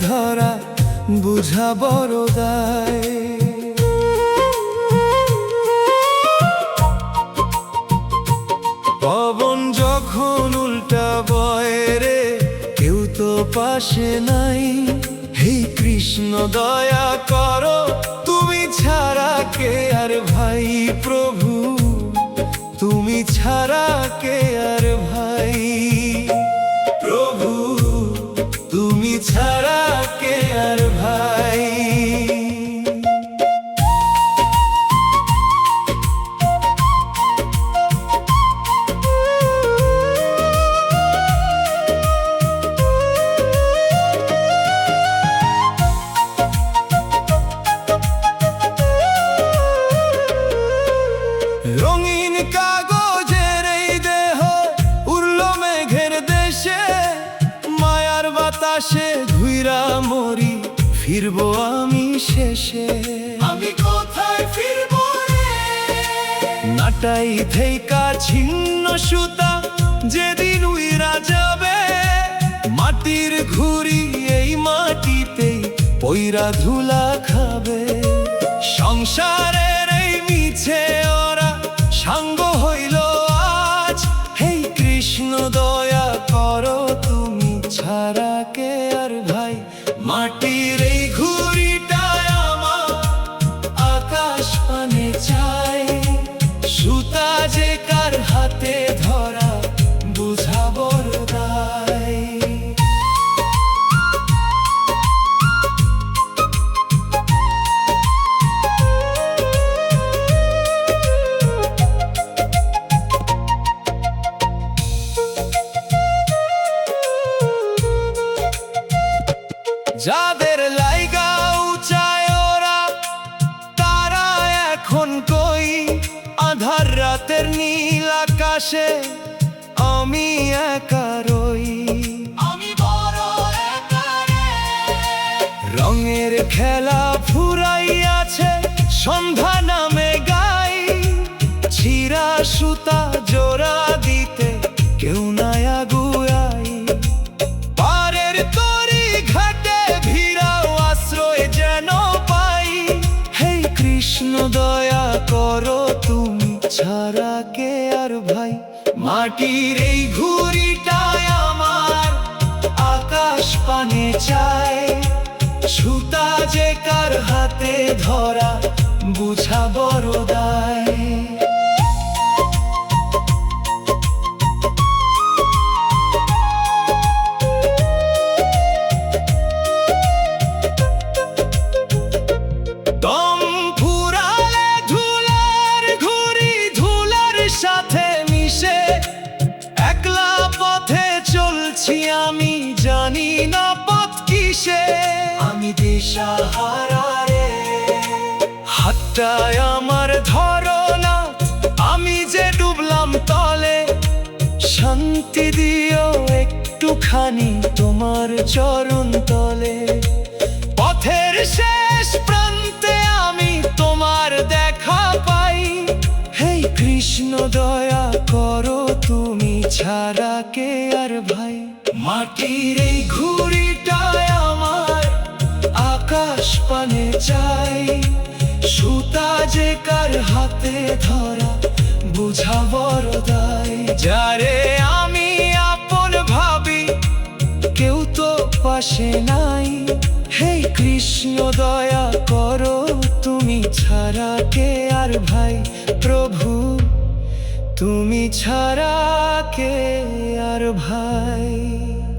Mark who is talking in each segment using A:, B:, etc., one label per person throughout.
A: ধরা বুঝা বড় দায়। পবন যখন উল্টা বয় রে, কেউ তো পাশে নাই। হে কৃষ্ণ দয়া করো, তুমি ছাড়া কে আর ভাই। প্রভু তুমি ছাড়া কে আর ভাই। প্রভু তুমি ছাড়া কে আর ভাই। রঙিন কাগজের এই দেহ উড়ল মেঘের দেশে, মায়ার বাতাসে ঘুইরা মরি, ফিরবো আমি শেষে। আমি কোথায় ফিরবো রে? নাটাই থেইকা ছিন্ন সুতা যেদিন উইরা যাবে, মাটির ঘুড়ি এই মাটিতেই পইরা ধুলা খাবে। সংসারের এই মিছে ওরা সাঙ্গ হইল আজ। হে কৃষ্ণ দয়া করো, তুমি ছাড়া কে আর ভাই। মাটির এই ঘুড়িটায় আমার আকাশ পানে চাই, সুতা যে কার হাতে ধরা বুঝা বড় দায়। যাদের লাইগা উচায় ওরা, তারা এখন কই? আধার রাতের নীল আকাশে আমি একা রই। আমি বড় একা রে। রঙের খেলা ফুরাইয়াছে, সন্ধ্যা নামে গাই। ছিঁড়া সুতা জোড়া দিতে কেউ নাই আগুয়াই। পারের তরি ঘাটে ভিড়াও আশ্রয় যেন পাই। হে কৃষ্ণ দয়া করো, তুমি ছাড়া কে আর ভাই। মাটির এই ঘুড়িটায় আমার আকাশ পানে চায়, সুতা যে কার হাতে ধরা বুঝা বড় দায়। দম ফুরালে ধুলার ঘুড়ি ধুলার সাথে মিশে, একলা পথে চলছি আমি, জানি না পথ কিসে। আমি দিশাহারা রে, হাতটায় আমার ধরো না, আমি যে ডুবলাম তলে। শান্তি দিও একটুখানি তোমার চরণ তলে। পথের শেষ প্রান্তে আমি তোমার দেখা পাই। হে কৃষ্ণ দয়া করো, তুমি ছাড়া কে আর ভাই। মাটির এই ঘুড়িটায় আমার আকাশ পানে চাই, সুতা যে কার হাতে ধরা বুঝা বড় দায়। যারে আমি আপন ভাবি, কেউ তো পাশে নাই। হে কৃষ্ণ দয়া করো, তুমি ছাড়া কে আর ভাই। প্রভু তুমি ছাড়া কে আর ভাই।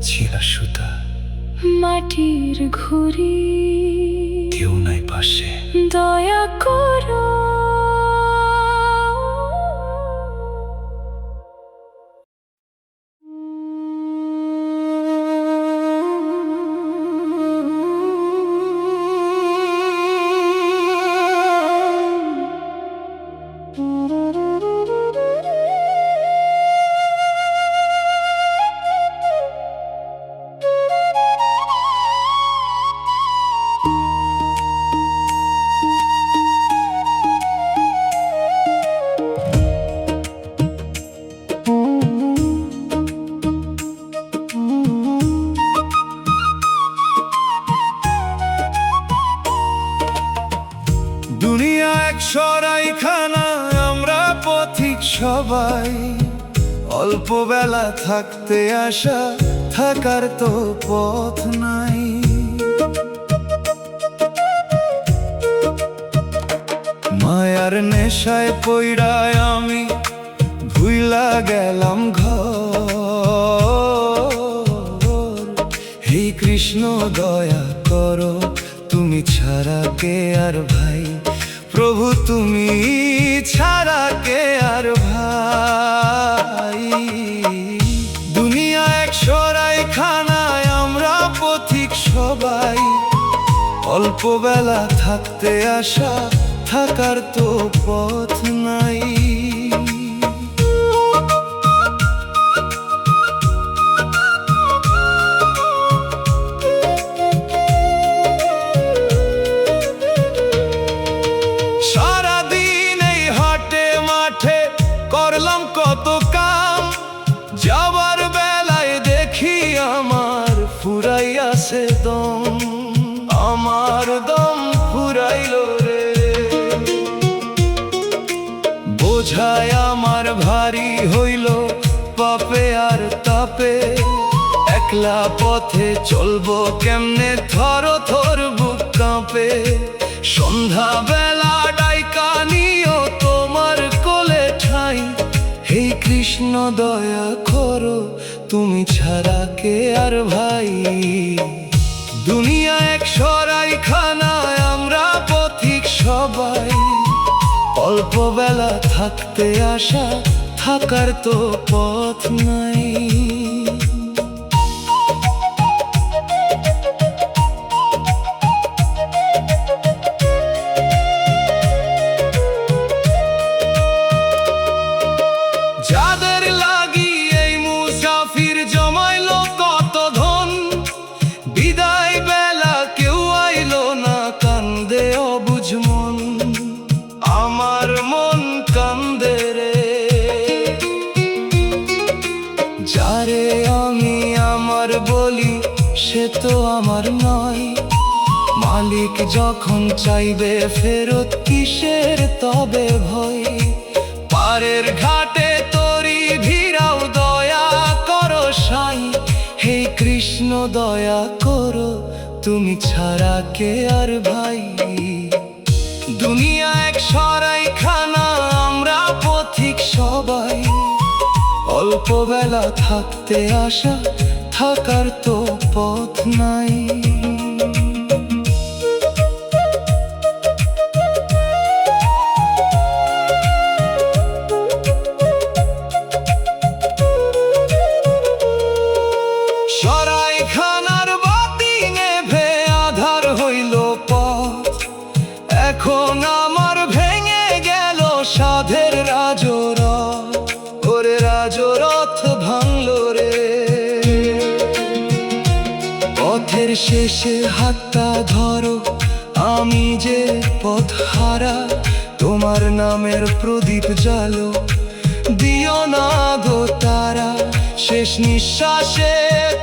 A: ছিঁড়া সুতা
B: মাটির ঘুড়ি,
A: কেউ নাই পাশে,
B: দয়া করো।
A: সবাই, অল্প বেলা থাকতে আসা, থাকার তো পথ নাই। মায়ার নেশায় পইড়ায় আমি ভুইলা গেলাম ঘর। হে কৃষ্ণ দয়া করো, তুমি ছাড়া কে আর ভাই, প্রভু তুমি ছাড়া কে আর ভাই। দুনিয়া এক সরাই খানায়, আমরা পথিক সবাই, অল্প বেলা থাকতে আসা, থাকার তো পথ নাই। সারাদিন এই হাটে মাঠে করলাম কত কাম, যাবার বেলায় দেখি আমার ফুরাইয়াছে দম, আমার দম ফুরাইল রে। বোঝায় আমার ভারী হইল পাপে আর তাপে, একলা পথে চলবো কেমনে, থর থর বুক কাঁপে। সন্ধ্যা বেলা ডাইকা নিও তোমার কোলে ঠাই, হে কৃষ্ণ দয়া করো, তুমি ছাড়া কে আর ভাই। দুনিয়া এক সরাই খানায়, আমরা পথিক সবাই, অল্প বেলা থাকতে আসা, থাকার তো পথ নাই। যাদের লাগি এই মুসাফির জমাইলো কত ধন, বিদায় বেলা কেউ আইলো না, কান্দে অবুঝ মন, আমার মন কান্দে রে। যারে আমি আমার বলি সে তো আমার নয়, মালিক যখন চাইবে ফেরত কিসের তবে ভয়। পারের ঘাটে তরি ভিড়াও, দয়া করো সাই, হে কৃষ্ণ দয়া করো, তুমি ছাড়া কে আর ভাই। দুনিয়া এক সরাই খানা, আমরা পথিক সবাই, অল্প বেলা থাকতে আসা, থাকার তো পথ নাই। সরাইখানার বাতি নেভে আধার হইল পথ, এখন আমার ভেঙে গেল সাধের রাজরথ, ওরে রাজরথ ভাঙলো রে। পথের শেষে হাতটা ধরো, আমি যে পথ হারা, তোমার নামের প্রদীপ জ্বালো, দিও না গো তারা। শেষ নিঃশ্বাসে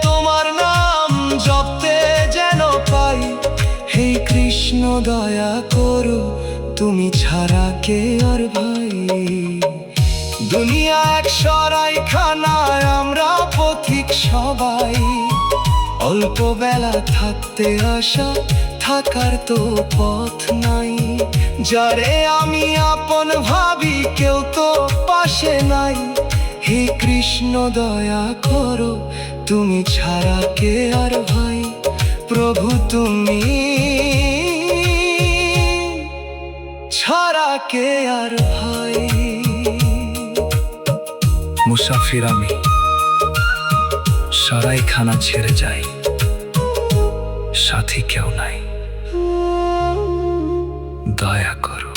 A: তোমার নাম জপতে যেন পাই, হে কৃষ্ণ দয়া করো, তুমি ছাড়া কে আর ভাই। দুনিয়া এক সরাই খানায়, আমরা পথিক সবাই, অল্প বেলা থাকতে আসা, থাকার তো পথ নাই। যারে আমি আপন ভাবি কেউ তো পাশে নাই, হে কৃষ্ণ দয়া করো, তুমি ছাড়া কে আর ভাই। প্রভু তুমি ছাড়া কে আর ভাই। মুসাফির আমি, সরাইখানা ছেড়ে যাই, সাথী কেউ নাই, দয়া করো।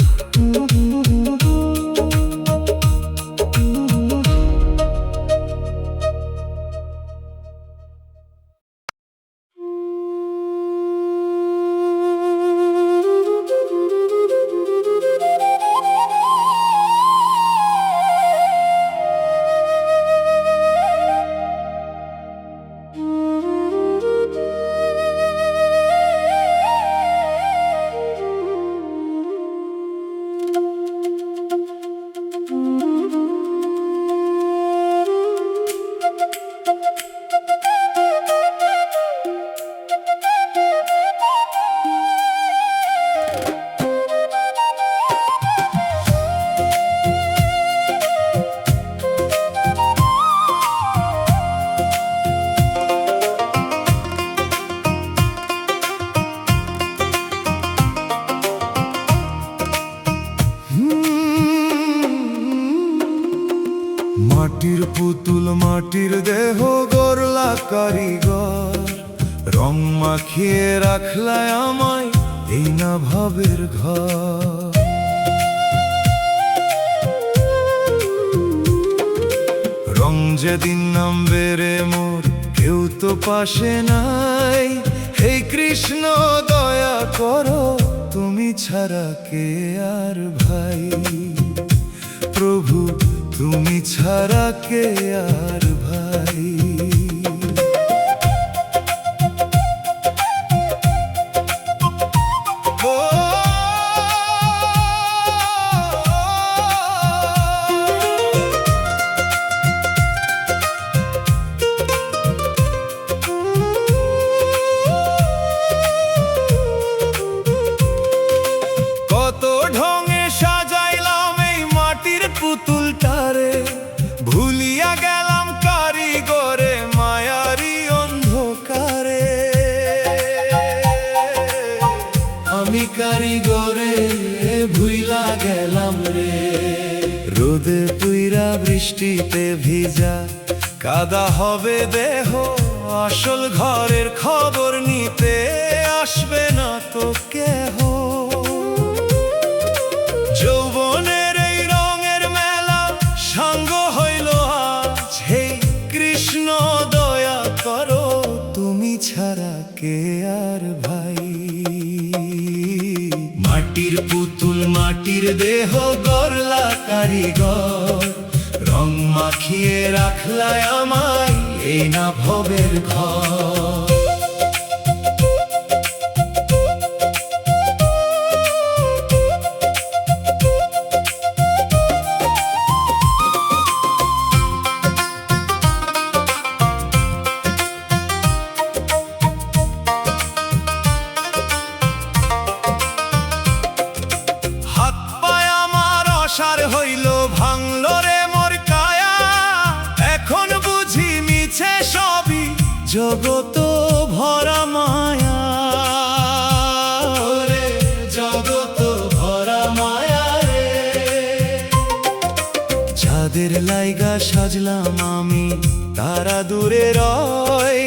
A: মাটির পুতুল মাটির দেহ গড়লা কারিগর, রং মাখিয়ে রাখলায় আমায় এই না ভাবের ঘর। রং যেদিন নামবে রে মোর কেউ তো পাশে নাই, হে কৃষ্ণ দয়া করো তুমি ছাড়া কে আর ভাই, প্রভু তুমি ছাড়া কে আর ভাই। কত ঢঙে সাজাইলাম এই মাটির পুতুলটারে, ভুলিয়া গেলাম কারিগরে মায়ারি অন্ধকারে। আমি কারিগরে ভুইলা গেলাম রে, রোদে পুইরা বৃষ্টিতে ভিজা কাদা হবে দেহ, আসল ঘরের খবর নিতে আসবে না তো কেহ। যৌবনের এই রঙের মেলা সাঙ্গ হইল আজ, হে কৃষ্ণ দয়া করো তুমি ছাড়া কে আর ভাই। মাটির পুতুল মাটির দেহ গড়লা কারিগর, রং মাখিয়ে রাখলায় আমায় এই না ভবের ঘর। সার হইল ভাঙল রে মোর কায়া, এখন বুঝি মিছে সবই জগত ভরা মায়া রে, জগত ভরা মায়া রে। যাদের লাইগা সাজলাম আমি তারা দূরে রয়,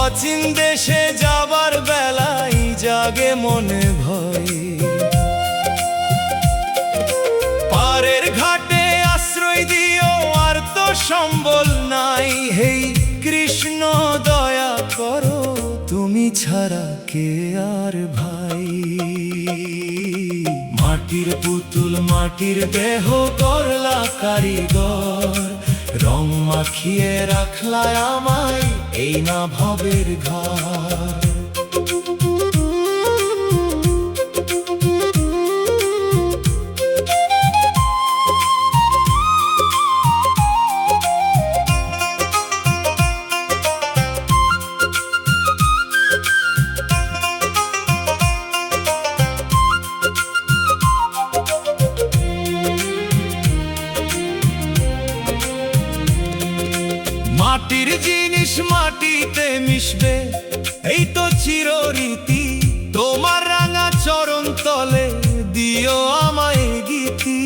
A: অচিন দেশে যাবার বেলায় জাগে মনে ভয়। পারের ঘাটে আশ্রয় দিও আর তো সম্বল নাই, হে কৃষ্ণ দয়া করো তুমি ছাড়া কে আর ভাই। মাটির পুতুল মাটির দেহ গড়লা কারিগর, রং মাখিয়ে রাখলায় আমায় এই না ভবের ঘর। মাটির জিনিস মাটিতে মিশবে এই তো চিররীতি, তোমার রাঙা চরণ তলে দিও আমায় গীতি,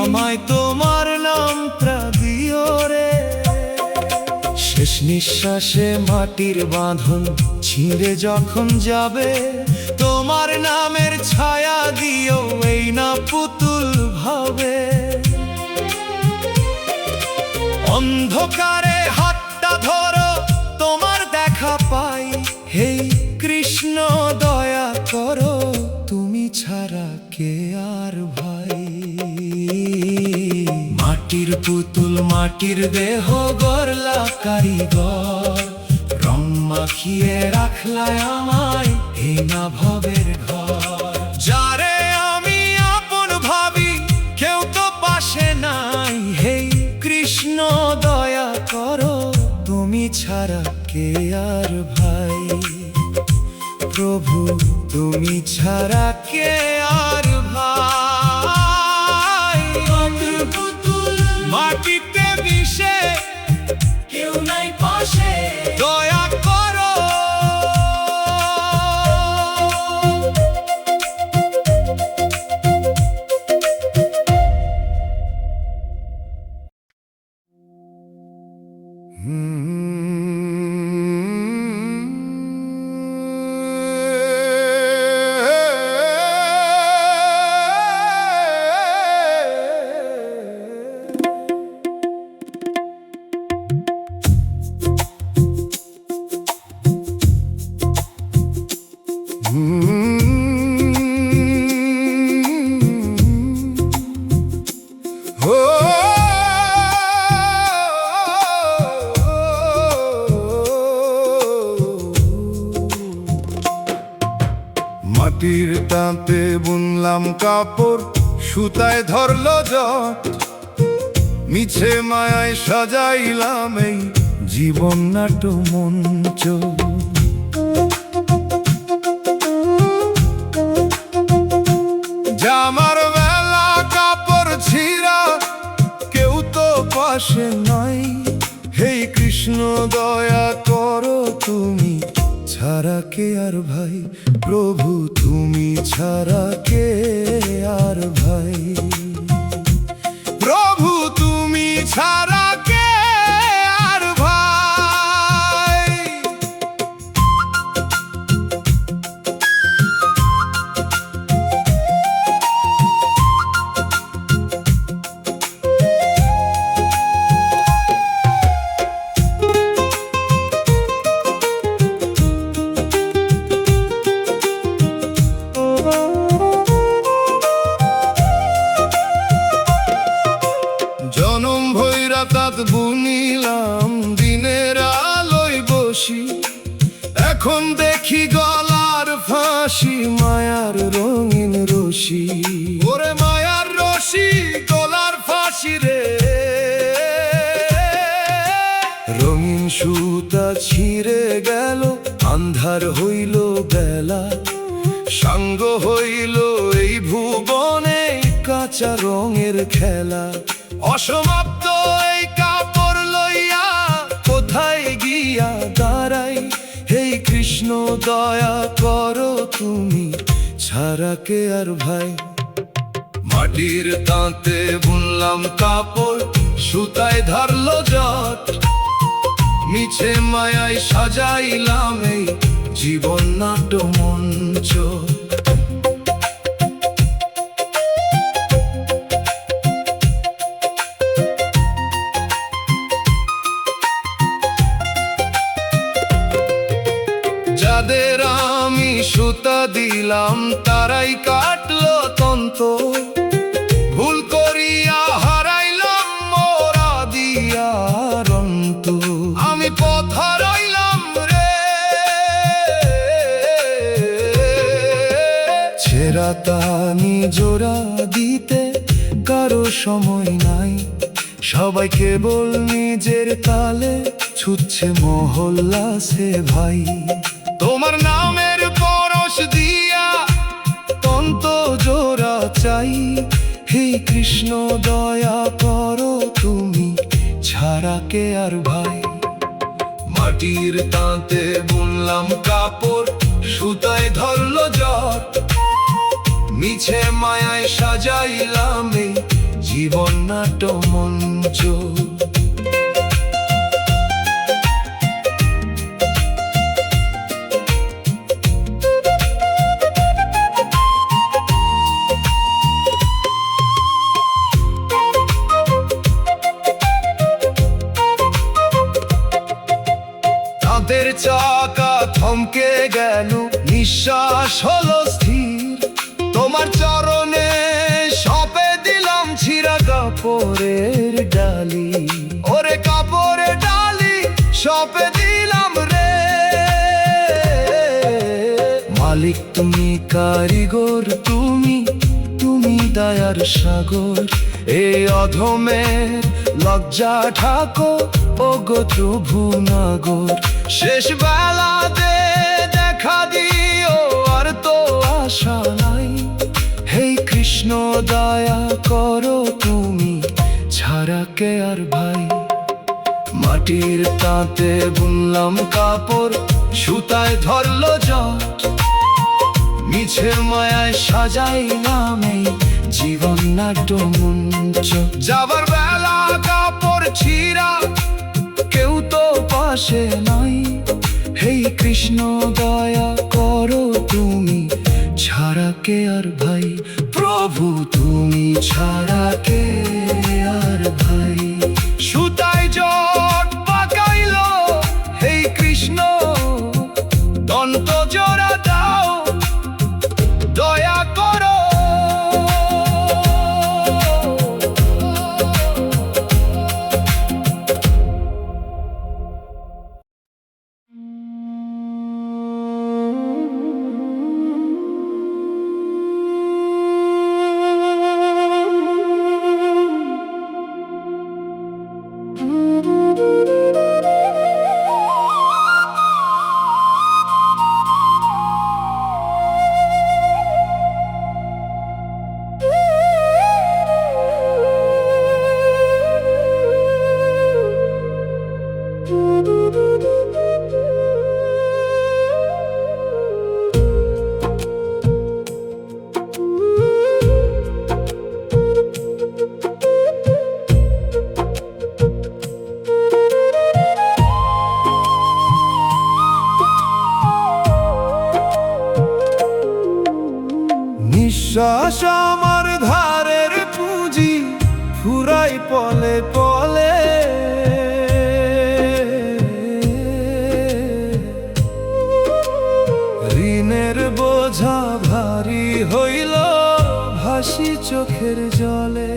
A: আমায় তোমার নামটা দিও রে। শেষ নিঃশ্বাসে মাটির বাঁধন ছিঁড়ে যখন যাবে, তোমার নামের ছায়া দিও এই না পুতুল ভাবে। অন্ধকারে হাতটা ধরো তোমার দেখা পাই, হে কৃষ্ণ দয়া করো তুমি ছাড়া কে আর ভাই। মাটির পুতুল মাটির দেহ গড়লা কারিগর, রং মাখিয়ে রাখলায় আমায় এই না ভবের ঘর। যারে আমি আপন ভাবি কেউ তো পাশে নাই, হে কৃষ্ণ দয়া করো তুমি ছাড়া কে আর ভাই, প্রভু তুমি ছাড়া কে আর ভাই। মাটির পুতুল মাটিতে মিশে কেউ নাই পাশে, দয়া
C: মাটির তাঁতে বুনলাম কাপড়, সুতায় ধরলো জট, মিছে মায়ায় সাজাইলাম এই জীবন নাট্য মঞ্চ। জামার বেলা কাপড় ছিঁড়া, কেউ তো পাশে নাই, হে কৃষ্ণ দয়া করো তুমি ছাড়া কে আর ভাই, প্রভু তুমি ছাড়া কে আর ভাই, প্রভু তুমি ছাড়া কে আর ভাই। জনম ভৈরা তাঁত বুনিলাম, দিনের আলোয় বসি, এখন দেখি গলার ফাঁসি, মায়ার রঙিন রশি, ওরে মায়ার রশি গলার ফাঁসি রে। রঙিন সুতা ছিঁড়ে গেল, আন্ধার হইল বেলা, সাঙ্গ হইল এই ভুবনে কাঁচা রঙের খেলা। অসমাপ্ত এই কাপড় লইয়া কোথায় গিয়া দাঁড়াই, হে কৃষ্ণ দয়া করো তুমি ছাড়া কে আর ভাই। মাটির তাঁতে বুনলাম কাপড়, সুতায় ধরলো জট, মিছে মায়ায় সাজাইলাম এই জীবন নাট্য মঞ্চ। যাদের আমি সুতা দিলাম তারাই কাটলো তন্ত, ভুল করিয়া হারাইলাম মোরা দিয়ার অন্ত, আমি পথ হারাইলাম রে। ছেঁড়া তানি জোড়া দিতে কারো সময় নাই, সবাই কেবল নিজের তালে ছুটছে মহল্লা সে ভাই। তোমার নামের পরশ দিয়া তন্ত জোড়া চাই, হে কৃষ্ণ দয়া করো তুমি ছাড়া কে আর ভাই। মাটির তাঁতে বুনলাম কাপড়, সুতায় ধরলো জট, মিছে মায়ায় সাজাইলাম এই জীবন নাট্য মঞ্চ। তাঁতের চাকা থমকে গেল, নিঃশ্বাস হলো স্থির, তোমার চরণে সঁপে দিলাম ছিঁড়া কাপড়ের ডালি, ওরে কাপড়ের ডালি সঁপে দিলাম রে। মালিক তুমি, কারিগর তুমি, তুমি দয়ার সাগর, এই অধমের লজ্জা ঠাকো ও গো প্রভু নাগর। শেষ বেলাতে দেখা দিও আর তো আশা নাই, হে কৃষ্ণ দয়া করো তুমি ছাড়া কে আর ভাই। মাটির তাঁতে বুনলাম কাপড়, সুতায় ধরলো জট, মিছে মায়ায় সাজাইলাম এই জীবন নাট্য মঞ্চ। যাবার বেলা কাপড় ছিঁড়া, কেউ তো পাশে নাই। হে কৃষ্ণ দয়া করো তুমি ছাড়া কে আর ভাই, প্রভু তুমি ছাড়া কে আর ভাই। সুতায় জট পাকাইল হে কৃষ্ণ, দন্ত জোড়া দাও দয়া করো। নিঃশ্বাস আমার ধারের পুঁজি ফুরাই পলে পলে, ঋণের বোঝা ভারী হইল ভাসি চোখের জলে।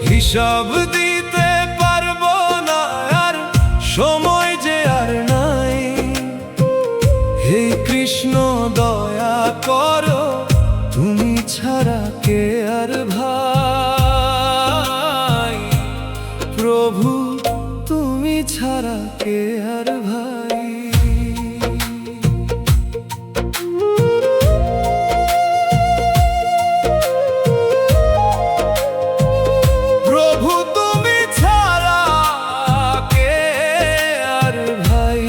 C: হিসাব দিতে পারবো না আর, সময় যে আর নাই। হে কৃষ্ণ দয়া করো তুমি ছাড়া কে আর ভাই, প্রভু তুমি ছাড়া কে আর ভাই। প্রভু তুমি ছাড়া কে আর ভাই।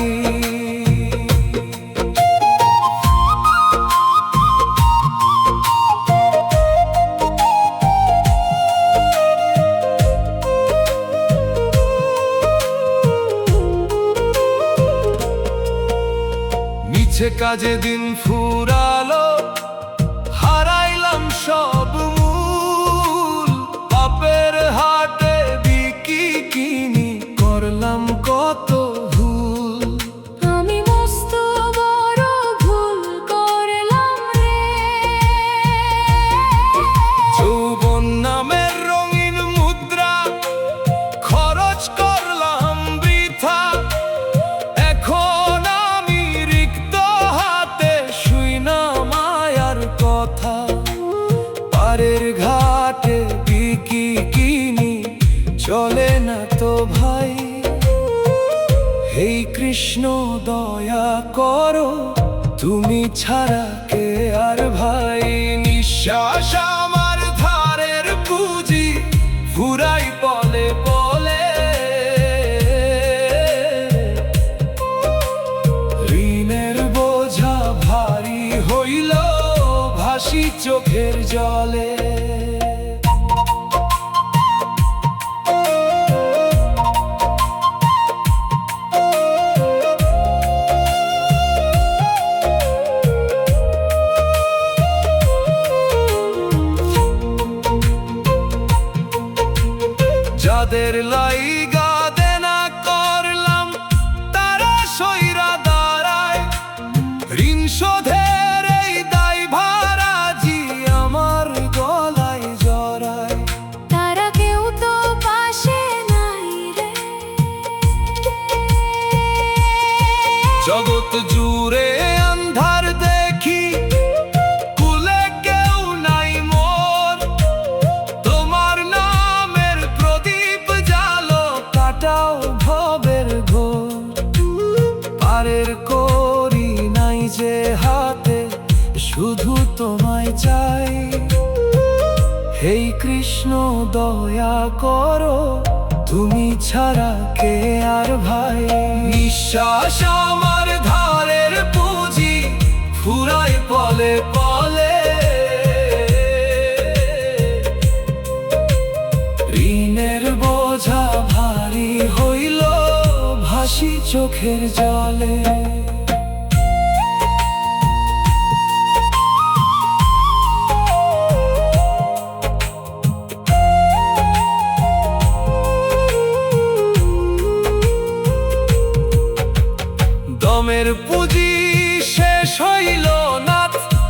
C: মিছে কাজে দিন ফুরালো, হারাইলাম সব মূল। পাপের হাটে বিকি কিনি করলাম কত ভুল।
B: আমি মস্ত বড় ভুল করলাম রে।
C: যৌবন নামের রঙিন মুদ্রা খরচ করলাম বৃথা। এখন আমি রিক্ত হাতে শুই না মায়ার কথা। পারের ঘাটে বিকি কিনি চলে না তো ভাই। হে কৃষ্ণ দয়া করো তুমি ছাড়া কে আর ভাই। নিঃশ্বাস আমার ধারের পুঁজি ফুরাই পলে পলে, ঋণের বোঝা ভারী হইল ভাসি চোখের জলে। যাদের লাইগা দেনা করলাম তারা সইরা দাঁড়ায়। ঋণ শোধের এই দায় ভারাজি আমার গলায় জড়ায়।
B: তারা কেউ তো পাশে নাই রে।
C: জগৎ জুড়ে আন্ধার দেখি, কুলে কেউ নাই মোর। তোমার নামের প্রদীপ জালো কাটাও ভবের ঘোর। পারের করি নাই যে হাতে শুধু তোমায় চাই। হে কৃষ্ণ দয়া করো তুমি ছাড়া কে আর ভাই। নিঃশ্বাস আমার ধারের পুঁজি ফুরাই পলে পলে, চোখের জলে। দমের পুঁজি শেষ হইল না,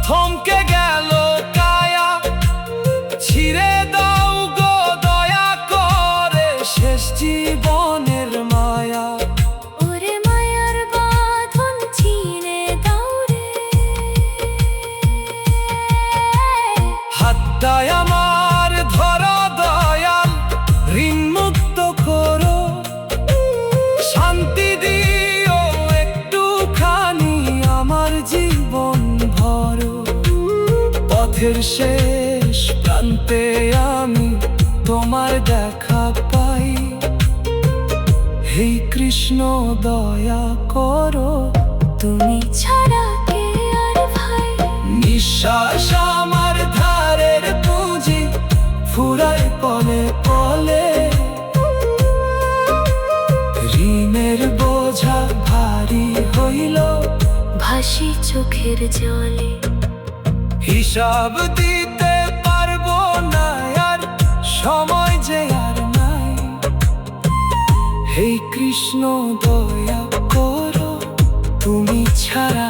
C: থমকে গেল কায়া। ছিঁড়ে দাও গো দয়া করে শেষ জীবনের মায়া।
B: ওরে মায়ার বাঁধন ছিঁড়ে দাও রে,
C: হাতটায় আমার ধরা দয়াল, ঋণ মুক্ত করো। শান্তি দিও একটুখানি আমার জীবন ভরো। পথের শেষ প্রান্তে আমি তোমার দেখা পাই। হে কৃষ্ণ দয়া করো,
B: তুমি ছাড়া কে আর ভাই।
C: নিঃশ্বাস আমার ধারের পুঁজি ফুরায় পলে পলে। ঋণের বোঝা ভারী হইল,
B: ভাসি চোখের জলে।
C: হিসাব দিতে পারবো না আর, সময় যে আর নাই। হে কৃষ্ণ দয়া করো, তুমি ছাড়া